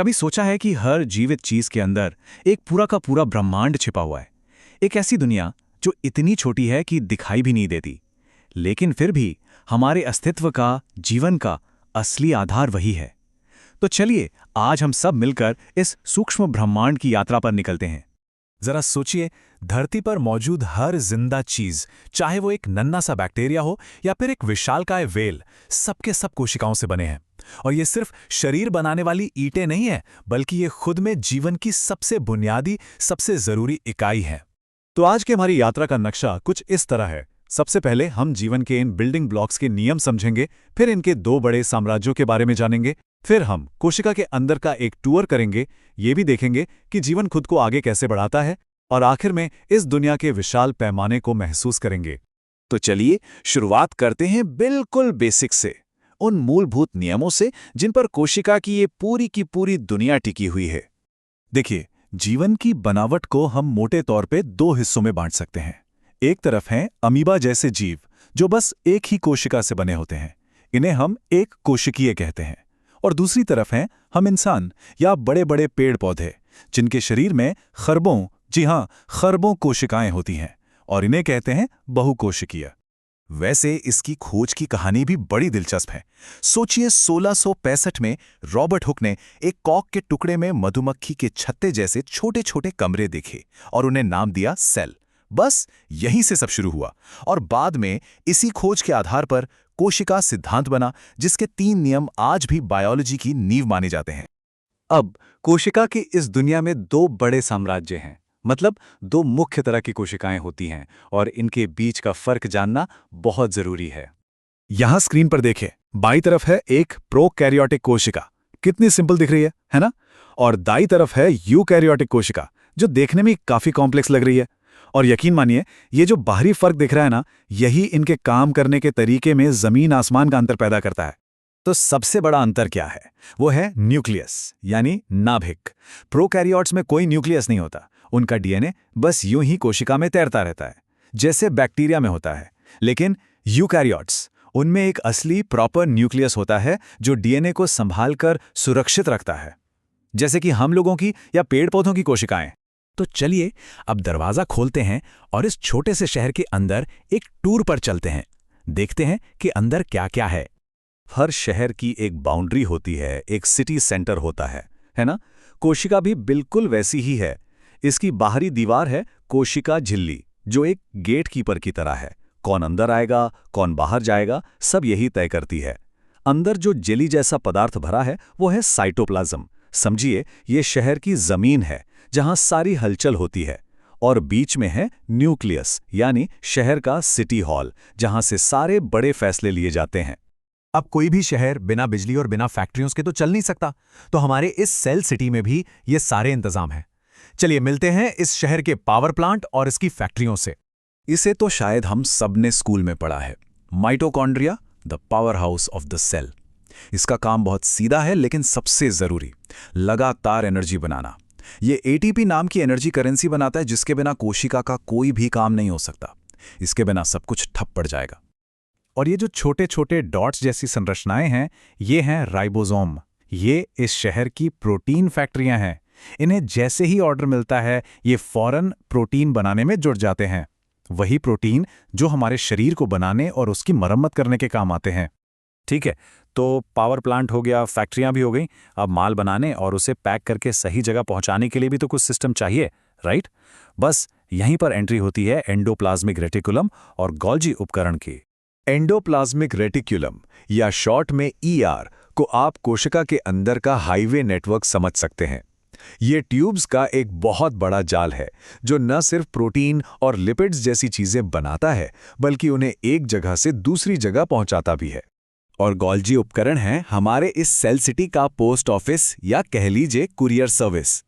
कभी सोचा है कि हर जीवित चीज के अंदर एक पूरा का पूरा ब्रह्मांड छिपा हुआ है। एक ऐसी दुनिया जो इतनी छोटी है कि दिखाई भी नहीं देती, लेकिन फिर भी हमारे अस्तित्व का, जीवन का असली आधार वही है। तो चलिए आज हम सब मिलकर इस सूक्ष्म ब्रह्मांड की यात्रा पर निकलते हैं। जरा सोचिए, धरती पर मौजूद हर जिंदा चीज, चाहे वो एक नन्हा सा बैक्टीरिया हो या फिर एक विशालकाय वेल, सबके सब कोशिकाओं से बने हैं। और ये सिर्फ शरीर बनाने वाली ईंटें नहीं है, बल्कि ये खुद में जीवन की सबसे बुनियादी, सबसे जरूरी इकाई है। तो आज की हमारी यात्रा का नक्शा कुछ इस तरह है। सबसे पहले हम जीवन के इन बिल्डिंग ब्लॉक्स के नियम समझेंगे, फिर इनके दो बड़े साम्राज्यों के बारे में जानेंगे, फिर हम कोशिका के अंदर का एक टूर करेंगे, ये भी देखेंगे कि जीवन खुद को आगे कैसे बढ़ाता है, और आखिर में इस दुनिया के विशाल पैमाने को महसूस करेंगे। तो चलिए शुरुआत करते हैं बिल्कुल बेसिक से, उन मूलभूत नियमों से जिन पर कोशिका की ये पूरी की पूरी दुनिया टिकी हुई है। देखिए, जीवन की बनावट को हम मोटे तौर पे दो हिस्सों में बांट सकते हैं। एक तरफ हैं अमीबा जैसे जीव, जो बस एक ही कोशिका से बने होते हैं, इन्हें हम एक कोशिकीय कहते हैं। और दूसरी तरफ हैं हम इंसान या बड़े बड़े पेड़ पौधे, जिनके शरीर में खरबों, जी हां, खरबों कोशिकाएं होती हैं, और इन्हें कहते हैं बहुकोशिकीय। वैसे इसकी खोज की कहानी भी बड़ी दिलचस्प है। सोचिए 1665 में रॉबर्ट हुक ने एक कॉक के टुकड़े में मधुमक्खी के छत्ते जैसे छोटे छोटे कमरे देखे और उन्हें नाम दिया सेल। बस यहीं से सब शुरू हुआ, और बाद में इसी खोज के आधार पर कोशिका सिद्धांत बना, जिसके 3 नियम आज भी बायोलॉजी की नींव माने जाते हैं। अब कोशिका की इस दुनिया में दो बड़े साम्राज्य हैं, मतलब दो मुख्य तरह की कोशिकाएं होती हैं, और इनके बीच का फर्क जानना बहुत जरूरी है। यहां स्क्रीन पर देखें, बाईं तरफ है एक प्रोकैरियोटिक कोशिका, कितनी सिंपल दिख रही है ना? और दाईं तरफ है यूकैरियोटिक कोशिका, जो देखने में काफी कॉम्प्लेक्स लग रही है। और यकीन मानिए, ये जो बाहरी फर्क दिख रहा है ना, यही इनके काम करने के तरीके में जमीन आसमान का अंतर पैदा करता है। तो सबसे बड़ा अंतर क्या है? वो है न्यूक्लियस, यानी नाभिक। प्रोकैरियोट्स में कोई न्यूक्लियस नहीं होता, उनका डीएनए बस यूं ही कोशिका में तैरता रहता है, जैसे बैक्टीरिया में होता है। लेकिन यूकैरियोट्स, उनमें एक असली प्रॉपर न्यूक्लियस होता है, जो डीएनए को संभाल कर सुरक्षित रखता है, जैसे कि हम लोगों की या पेड़ पौधों की कोशिकाएं। तो चलिए अब दरवाजा खोलते हैं और इस छोटे से शहर के अंदर एक टूर पर चलते हैं। देखते हैं कि अंदर क्या क्या है। हर शहर की एक बाउंड्री होती है, एक सिटी सेंटर होता है ना? कोशिका भी बिल्कुल वैसी ही है। इसकी बाहरी दीवार है कोशिका झिल्ली, जो एक गेट कीपर की तरह है। कौन अंदर आएगा, कौन बाहर जाएगा, सब यही तय करती है। अंदर जो जेली जैसा पदार्थ भरा है, वो है साइटोप्लाज्म। समझिए, ये शहर की जमीन है जहां सारी हलचल होती है। और बीच में है न्यूक्लियस, यानी शहर का सिटी हॉल, जहां से सारे बड़े फैसले लिए जाते हैं। अब कोई भी शहर बिना बिजली और बिना फैक्ट्रियों के तो चल नहीं सकता, तो हमारे इस सेल सिटी में भी ये सारे इंतजाम हैं। चलिए मिलते हैं इस शहर के पावर प्लांट और इसकी फैक्ट्रियों से। इसे तो शायद हम सबने स्कूल में पढ़ा है, mitochondria, the powerhouse of the cell. इसका काम बहुत सीधा है, लेकिन सबसे जरूरी, लगातार एनर्जी बनाना। ये एटीपी नाम की एनर्जी करेंसी बनाता है, जिसके बिना कोशिका का कोई भी काम नहीं हो सकता। इसके बिना सब कुछ ठप पड़ जाएगा। और ये जो छोटे छोटे डॉट्स जैसी संरचनाएं हैं, ये हैं राइबोसोम। ये इस शहर की प्रोटीन फैक्ट्रियां हैं। इन्हें जैसे ही ऑर्डर मिलता है, ये फौरन प्रोटीन बनाने में जुट जाते हैं। वही प्रोटीन जो हमारे शरीर को बनाने और उसकी मरम्मत करने के काम आते हैं। ठीक है, तो पावर प्लांट हो गया, फैक्ट्रियां भी हो गई। अब माल बनाने और उसे पैक करके सही जगह पहुंचाने के लिए भी तो कुछ सिस्टम चाहिए, राइट? बस यहीं पर एंट्री होती है एंडोप्लाज्मिक रेटिकुलम और गोल्जी उपकरण की। एंडोप्लाज्मिक रेटिक्यूलम, या शॉर्ट में ईआर, को आप कोशिका के अंदर का हाईवे नेटवर्क समझ सकते हैं। ये ट्यूब्स का एक बहुत बड़ा जाल है, जो न सिर्फ प्रोटीन और लिपिड्स जैसी चीजें बनाता है, बल्कि उन्हें एक जगह से दूसरी जगह पहुंचाता भी है। और गोल्जी उपकरण है हमारे इस सेल सिटी का पोस्ट ऑफिस, या कह लीजिए कुरियर सर्विस।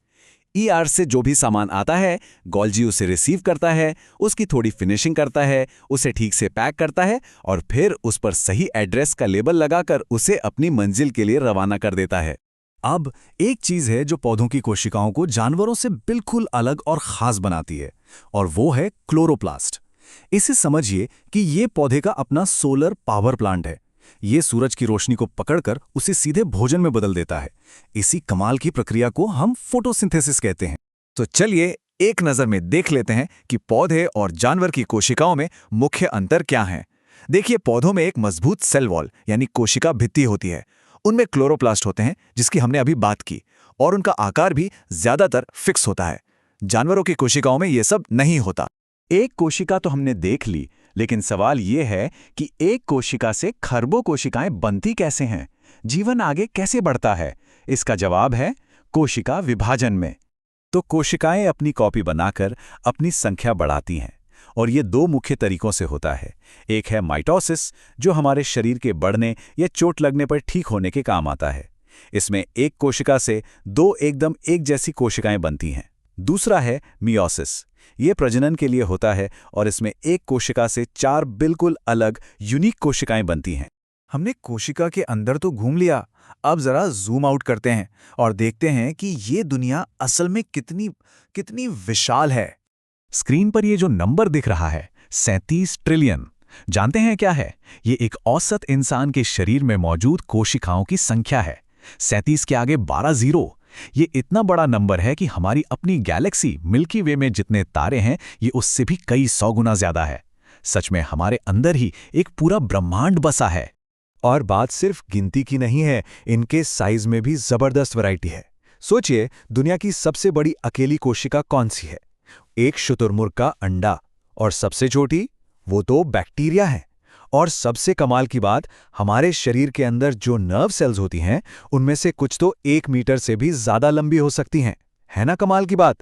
ईआर से जो भी सामान आता है, गोल्जी उसे रिसीव करता है, उसकी थोड़ी फिनिशिंग करता है, उसे ठीक से पैक करता है, और फिर उस पर सही एड्रेस का लेबल लगाकर उसे अपनी मंजिल के लिए रवाना कर देता है। अब एक चीज है जो पौधों की कोशिकाओं को जानवरों से बिल्कुल अलग और खास बनाती है, और वो है क्लोरोप्लास्ट। इसे समझिए कि ये पौधे का अपना सोलर पावर प्लांट है। ये सूरज की रोशनी को पकड़कर उसे सीधे भोजन में बदल देता है। इसी कमाल की प्रक्रिया को हम फोटोसिंथेसिस कहते हैं। तो चलिए एक नज़र में देख लेते हैं कि पौधे और जानवर की कोशिकाओं में मुख्य अंतर क्या हैं। देखिए, पौधों में एक मजबूत सेल वॉल यानी कोशिका भित्ति होती है। उनमें क्लोरोप्लास्ट होते हैं जिसकी हमने अभी बात की, और उनका आकार भी ज्यादातर फिक्स होता है। जानवरों की कोशिकाओं में ये सब नहीं होता। एक कोशिका तो हमने देख ली, लेकिन सवाल ये है कि एक कोशिका से खरबों कोशिकाएं बनती कैसे हैं? जीवन आगे कैसे बढ़ता है? इसका जवाब है कोशिका विभाजन में। तो कोशिकाएं अपनी कॉपी बनाकर अपनी संख्या बढ़ाती हैं, और ये दो मुख्य तरीकों से होता है। एक है माइटोसिस, जो हमारे शरीर के बढ़ने या चोट लगने पर ठीक होने के काम आता है। इसमें एक कोशिका से दो एकदम एक जैसी कोशिकाएं बनती हैं। दूसरा है मियोसिस। ये प्रजनन के लिए होता है और इसमें एक कोशिका से 4 बिल्कुल अलग यूनिक कोशिकाएं बनती हैं। हमने कोशिका के अंदर तो घूम लिया, अब जरा जूम आउट करते हैं और देखते हैं कि ये दुनिया असल में कितनी विशाल है। स्क्रीन पर ये जो नंबर दिख रहा है 37 ट्रिलियन, जानते हैं क्या है? ये एक औसत इंसान के शरीर में मौजूद कोशिकाओं की संख्या है। 37 के आगे 12 जीरो। ये इतना बड़ा नंबर है कि हमारी अपनी गैलेक्सी मिल्की वे में जितने तारे हैं ये उससे भी कई 100 गुना ज्यादा है। सच में हमारे अंदर ही एक पूरा ब्रह्मांड बसा है। और बात सिर्फ गिनती की नहीं है, इनके साइज में भी जबरदस्त वैरायटी है। सोचिए, दुनिया की सबसे बड़ी अकेली कोशिका कौन सी है? एक शुतुरमुर्ग का अंडा। और सबसे छोटी, वो तो बैक्टीरिया है। और सबसे कमाल की बात, हमारे शरीर के अंदर जो नर्व सेल्स होती हैं, उनमें से कुछ तो 1 मीटर से भी ज्यादा लंबी हो सकती हैं। है ना कमाल की बात?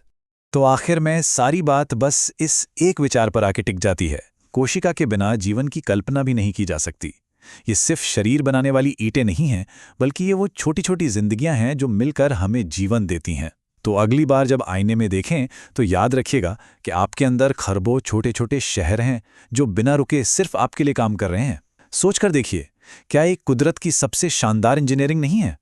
तो आखिर में सारी बात बस इस एक विचार पर आके टिक जाती है। कोशिका के बिना जीवन की कल्पना भी नहीं की जा सकती। ये सिर्फ शरीर बनाने वाली ईंटें नहीं हैं, बल्कि ये वो छोटी छोटी जिंदगियां हैं जो मिलकर हमें जीवन देती हैं। तो अगली बार जब आईने में देखें तो याद रखिएगा कि आपके अंदर खरबों छोटे छोटे शहर हैं जो बिना रुके सिर्फ आपके लिए काम कर रहे हैं। सोचकर देखिए, क्या एक कुदरत की सबसे शानदार इंजीनियरिंग नहीं है?